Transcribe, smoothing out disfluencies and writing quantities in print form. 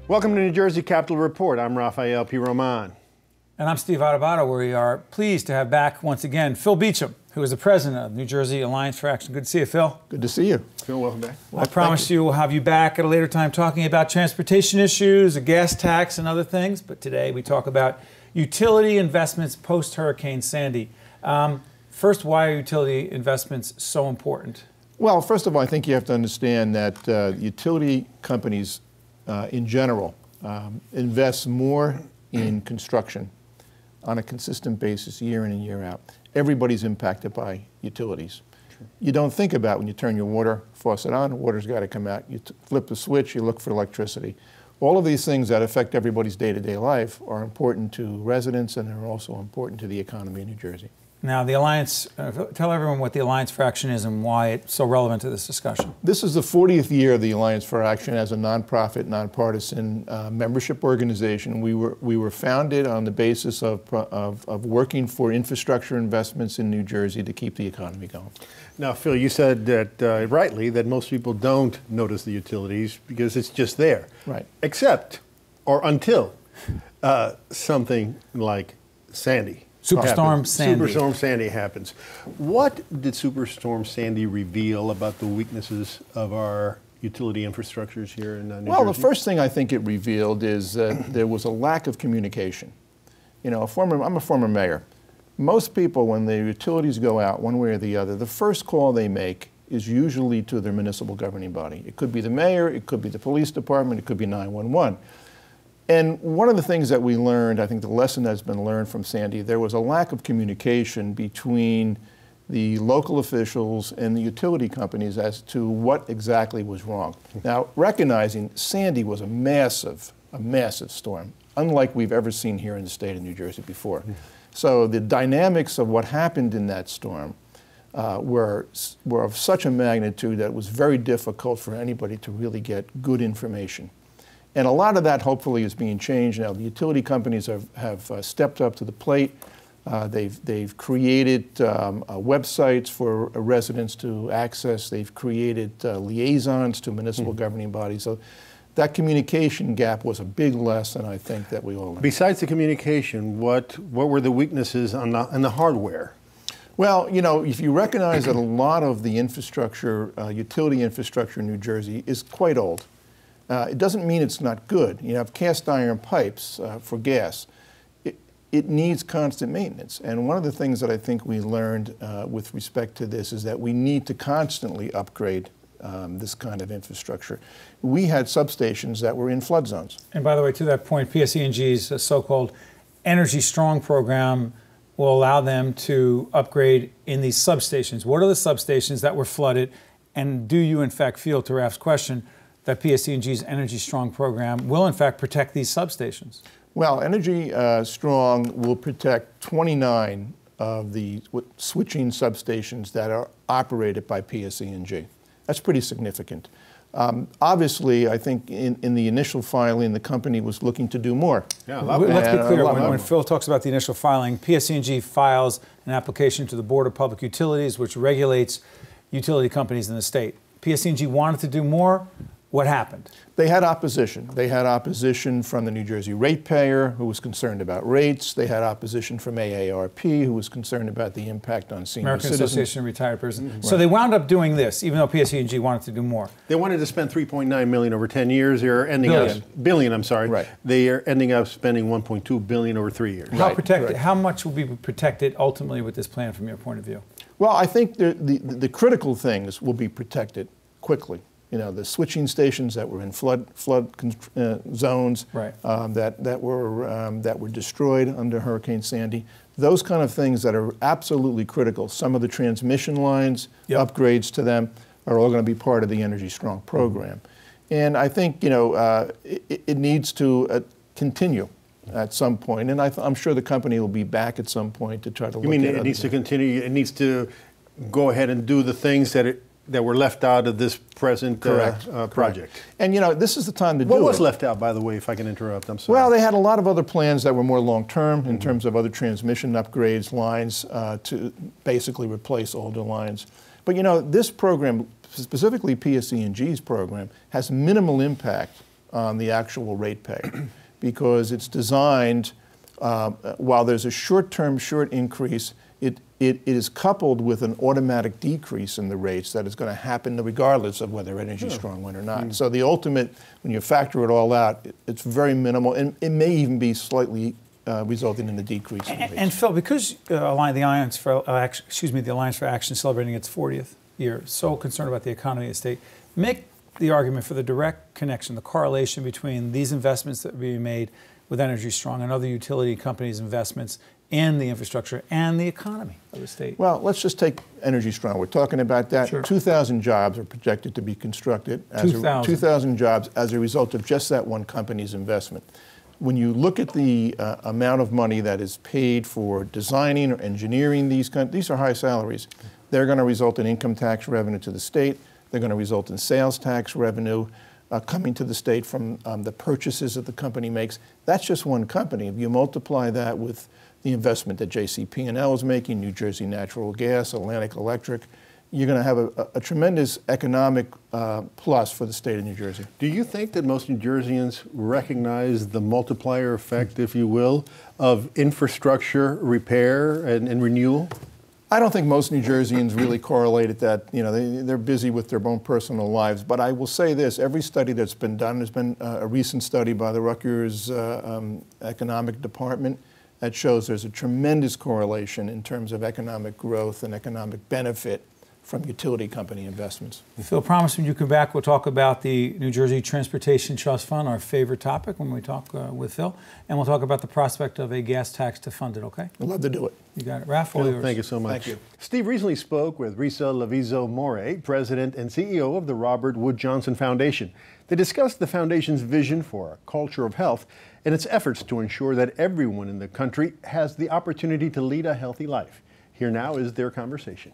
Welcome to New Jersey Capital Report. I'm Rafael P. Roman. And I'm Steve Adubato. We are pleased to have back once again Phil Beachem, who is the president of New Jersey Alliance for Action. Good to see you, Phil. Good to see you. Phil, welcome back. Well, I promised you we'll have you back at a later time talking about transportation issues, a gas tax, and other things. But today we talk about utility investments post-Hurricane Sandy. First, why are utility investments so important? Well, first of all, I think you have to understand that utility companies in general invest more in construction on a consistent basis year in and year out. Everybody's impacted by utilities. Sure. You don't think about when you turn your water faucet on, water's got to come out. You flip the switch, you look for electricity. All of these things that affect everybody's day-to-day life are important to residents, and they're also important to the economy in New Jersey. Now, the Alliance, tell everyone what the Alliance for Action is and why it's so relevant to this discussion. This is the 40th year of the Alliance for Action as a nonprofit, nonpartisan membership organization. We were founded on the basis of working for infrastructure investments in New Jersey to keep the economy going. Now, Phil, you said that rightly that most people don't notice the utilities because it's just there. Right. Except, or until, something like Sandy. Superstorm Sandy. Superstorm Sandy happens. What did Superstorm Sandy reveal about the weaknesses of our utility infrastructures here in New Jersey? Well, the first thing I think it revealed is that there was a lack of communication. You know, I'm a former mayor. Most people, when the utilities go out one way or the other, the first call they make is usually to their municipal governing body. It could be the mayor, it could be the police department, it could be 911. And one of the things that we learned, I think the lesson that's been learned from Sandy, there was a lack of communication between the local officials and the utility companies as to what exactly was wrong. Now, recognizing Sandy was a massive storm, unlike we've ever seen here in the state of New Jersey before. So the dynamics of what happened in that storm were of such a magnitude that it was very difficult for anybody to really get good information. And a lot of that, hopefully, is being changed now. The utility companies have stepped up to the plate. They've created websites for residents to access. They've created liaisons to municipal governing bodies. So that communication gap was a big lesson, I think, that we all learned. Besides the communication, what were the weaknesses on the hardware? Well, you know, if you recognize that a lot of the infrastructure, utility infrastructure in New Jersey is quite old. It doesn't mean it's not good. You have cast iron pipes for gas. It needs constant maintenance. And one of the things that I think we learned with respect to this is that we need to constantly upgrade this kind of infrastructure. We had substations that were in flood zones. And by the way, to that point, PSE&G's so-called Energy Strong program will allow them to upgrade in these substations. What are the substations that were flooded? And do you, in fact, feel, to Raf's question, that PSE&G's Energy Strong program will, in fact, protect these substations? Well, Energy Strong will protect 29 of the switching substations that are operated by PSE&G. That's pretty significant. Obviously, I think in the initial filing, the company was looking to do more. Yeah, let's be clear. When Phil talks about the initial filing, PSE&G files an application to the Board of Public Utilities, which regulates utility companies in the state. PSE&G wanted to do more. What happened? They had opposition. They had opposition from the New Jersey ratepayer, who was concerned about rates. They had opposition from AARP, who was concerned about the impact on senior American citizens. Association of Retired Persons. So they wound up doing this, even though PSE&G wanted to do more. They wanted to spend $3.9 million over 10 years. They're ending billion, I'm sorry. Right. They are ending up spending $1.2 billion over 3 years. How much will be protected ultimately with this plan from your point of view? Well, I think the critical things will be protected quickly. You know, the switching stations that were in flood zones, right. that were destroyed under Hurricane Sandy. Those kind of things that are absolutely critical. Some of the transmission lines, upgrades to them, are all going to be part of the Energy Strong program. And I think, you know, it needs to continue at some point. And I'm sure the company will be back at some point to try to look at it. You mean it needs to continue? It needs to go ahead and do the things that were left out of this present project. Correct. And you know, this is the time to do it. What was left out, by the way, if I can interrupt? I'm sorry. Well, they had a lot of other plans that were more long-term in terms of other transmission upgrades, lines to basically replace older lines. But you know, this program, specifically PSE&G's program, has minimal impact on the actual rate pay because it's designed, while there's a short-term short increase, it is coupled with an automatic decrease in the rates that is going to happen regardless of whether energy strong went or not. So the ultimate, when you factor it all out, it's very minimal, and it may even be slightly resulting in a decrease in rates. And Phil, because the Alliance for Action celebrating its 40th year, so concerned about the economy of the state, make the argument for the direct connection, the correlation between these investments that are being made with Energy Strong and other utility companies' investments in the infrastructure and the economy of the state. Well, let's just take Energy Strong. We're talking about that. Sure. 2,000 jobs are projected to be constructed. 2,000 jobs as a result of just that one company's investment. When you look at the amount of money that is paid for designing or engineering these are high salaries. They're going to result in income tax revenue to the state. They're going to result in sales tax revenue coming to the state from the purchases that the company makes. That's just one company. If you multiply that with the investment that JCP&L is making, New Jersey Natural Gas, Atlantic Electric, you're going to have a tremendous economic plus for the state of New Jersey. Do you think that most New Jerseyans recognize the multiplier effect, if you will, of infrastructure repair and renewal? I don't think most New Jerseyans really correlate at that. You know, they're busy with their own personal lives. But I will say this, every study that's been done, there's been a recent study by the Rutgers Economic Department that shows there's a tremendous correlation in terms of economic growth and economic benefit from utility company investments. Phil, promise when you come back, we'll talk about the New Jersey Transportation Trust Fund, our favorite topic when we talk with Phil, and we'll talk about the prospect of a gas tax to fund it, okay? I'd love to do it. You got it. Rafael, Phil, thank you so much. Thank you. Steve recently spoke with Risa Lavizo-More, President and CEO of the Robert Wood Johnson Foundation. They discussed the foundation's vision for a culture of health and its efforts to ensure that everyone in the country has the opportunity to lead a healthy life. Here now is their conversation.